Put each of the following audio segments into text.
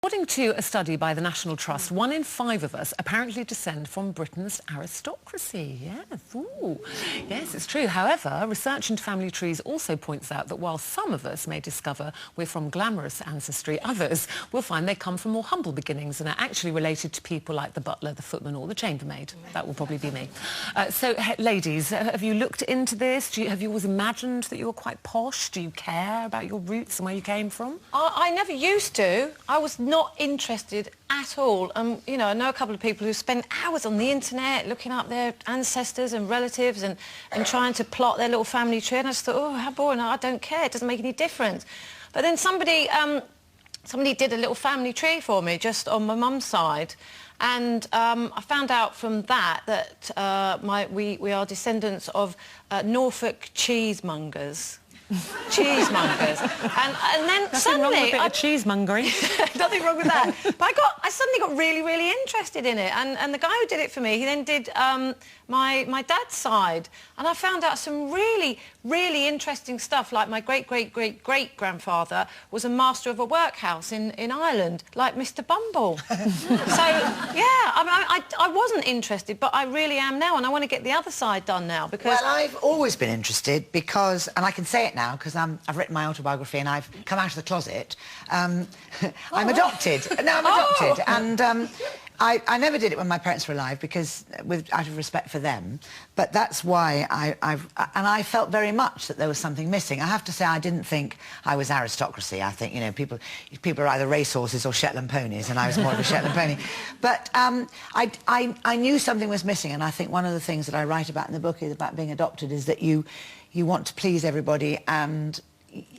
According to a study by the National Trust, 1 in 5 of us apparently descend from Britain's aristocracy. Yes, ooh. Yes, it's true. However, research into family trees also points out that while some of us may discover we're from glamorous ancestry, others will find they come from more humble beginnings and are actually related to people like the butler, the footman or the chambermaid. That will probably be me. So, ladies, have you looked into this? Have you always imagined that you were quite posh? Do you care about your roots and where you came from? I never used to. I was not interested at all. You know, I know a couple of people who spend hours on the internet looking up their ancestors and relatives and trying to plot their little family tree, and I just thought, oh, how boring. I don't care. It doesn't make any difference. But then somebody did a little family tree for me just on my mum's side, and I found out from that we are descendants of Norfolk cheesemongers. Cheesemongers. And then nothing suddenly... wrong with a bit of cheesemongering. Nothing wrong with that. But I suddenly got really, really interested in it. And the guy who did it for me, he then did my dad's side. And I found out some really, really interesting stuff, like my great-great-great-great-grandfather was a master of a workhouse in Ireland, like Mr. Bumble. So, yeah, I wasn't interested, but I really am now, and I want to get the other side done now, because... Well, I've always been interested because, and I can say it now, because I've written my autobiography and I've come out of the closet. I'm adopted. No, I'm adopted. And I never did it when my parents were alive because, out of respect for them. But that's why I felt very much that there was something missing. I have to say I didn't think I was aristocracy. I think, you know, people are either racehorses or Shetland ponies, and I was more of a Shetland pony. But I knew something was missing, and I think one of the things that I write about in the book is about being adopted is that you want to please everybody, and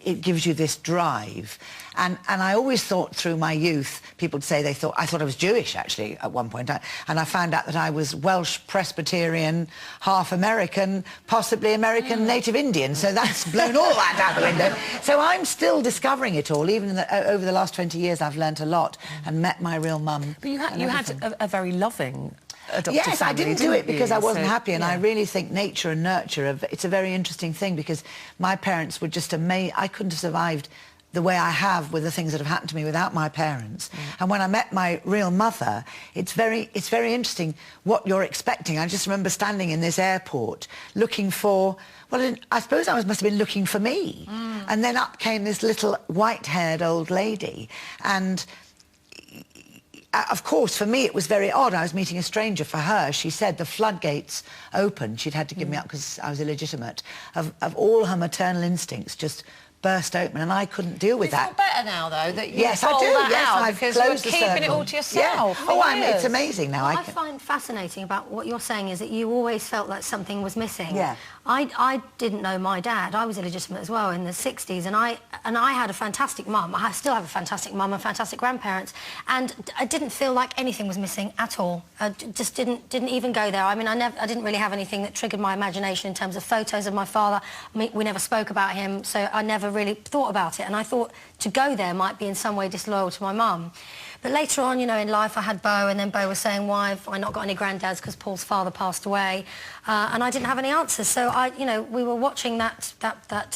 it gives you this drive. And I always thought through my youth, people would say I thought I was Jewish, actually, at one point. And I found out that I was Welsh Presbyterian, half American, possibly American Native Indian. So that's blown all that out the window. So I'm still discovering it all. Even over the last 20 years, I've learnt a lot and met my real mum. But you had a very loving adopted yes, family, I didn't do it because I wasn't happy, and yeah. I really think nature and nurture, it's a very interesting thing, because my parents were just amazing. I couldn't have survived the way I have with the things that have happened to me without my parents. And when I met my real mother, it's very interesting what you're expecting. I just remember standing in this airport looking for, well, I suppose I must have been looking for me. And then up came this little white-haired old lady, and of course, for me, it was very odd. I was meeting a stranger. For her, she said the floodgates opened. She'd had to give me up because I was illegitimate. Of all her maternal instincts just burst open, and I couldn't deal with that. You feel better now, though, that you yes, I hold do. that Yes, out, I've because you're closed the keeping it circle. all to yourself. Yeah. Oh, it's amazing now. What I find fascinating about what you're saying is that you always felt like something was missing. Yeah. I didn't know my dad. I was illegitimate as well in the 60s, and I had a fantastic mum. I still have a fantastic mum and fantastic grandparents, and I didn't feel like anything was missing at all. I just didn't even go there. I mean, I didn't really have anything that triggered my imagination in terms of photos of my father. I mean, we never spoke about him, so I never really thought about it, and I thought to go there might be in some way disloyal to my mum. But later on, you know, in life, I had Beau, and then Beau was saying, why have I not got any granddads, because Paul's father passed away, and I didn't have any answers. So you know, we were watching that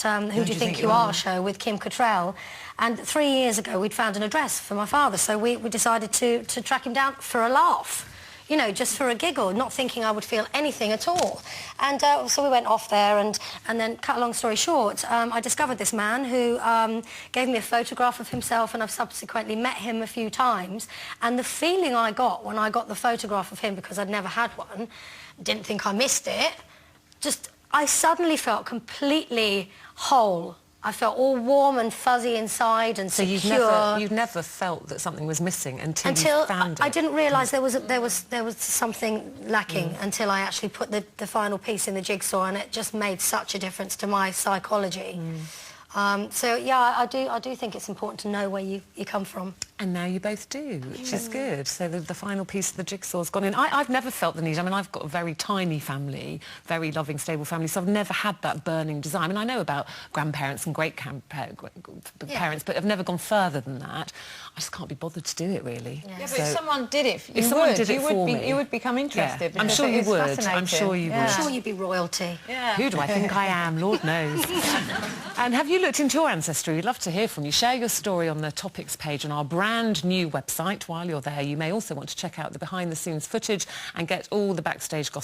Who Do You Think You Are show with Kim Cattrall, and 3 years ago we'd found an address for my father, so we decided to track him down for a laugh. You know, just for a giggle, not thinking I would feel anything at all. And so we went off there, and then, cut a long story short, I discovered this man who gave me a photograph of himself, and I've subsequently met him a few times. And the feeling I got when I got the photograph of him, because I'd never had one, didn't think I missed it, I suddenly felt completely whole. I felt all warm and fuzzy inside and secure. So you've never felt that something was missing until you found it? I didn't realise there was something lacking until I actually put the final piece in the jigsaw, and it just made such a difference to my psychology. So yeah, I do think it's important to know where you come from. And now you both do, which is good. So the final piece of the jigsaw's gone in. I've never felt the need. I mean, I've got a very tiny family, very loving, stable family, so I've never had that burning desire. I mean, I know about grandparents and great-grandparents, but I've never gone further than that. I just can't be bothered to do it, really. Yeah, but if someone did it, you would become interested. Yeah. I'm sure you would. I'm sure you would. I'm sure you'd be royalty. Yeah. Who do I think I am? Lord knows. And have you looked into your ancestry? We'd love to hear from you. Share your story on the topics page on our brand new website. While you're there, you may also want to check out the behind-the-scenes footage and get all the backstage gossip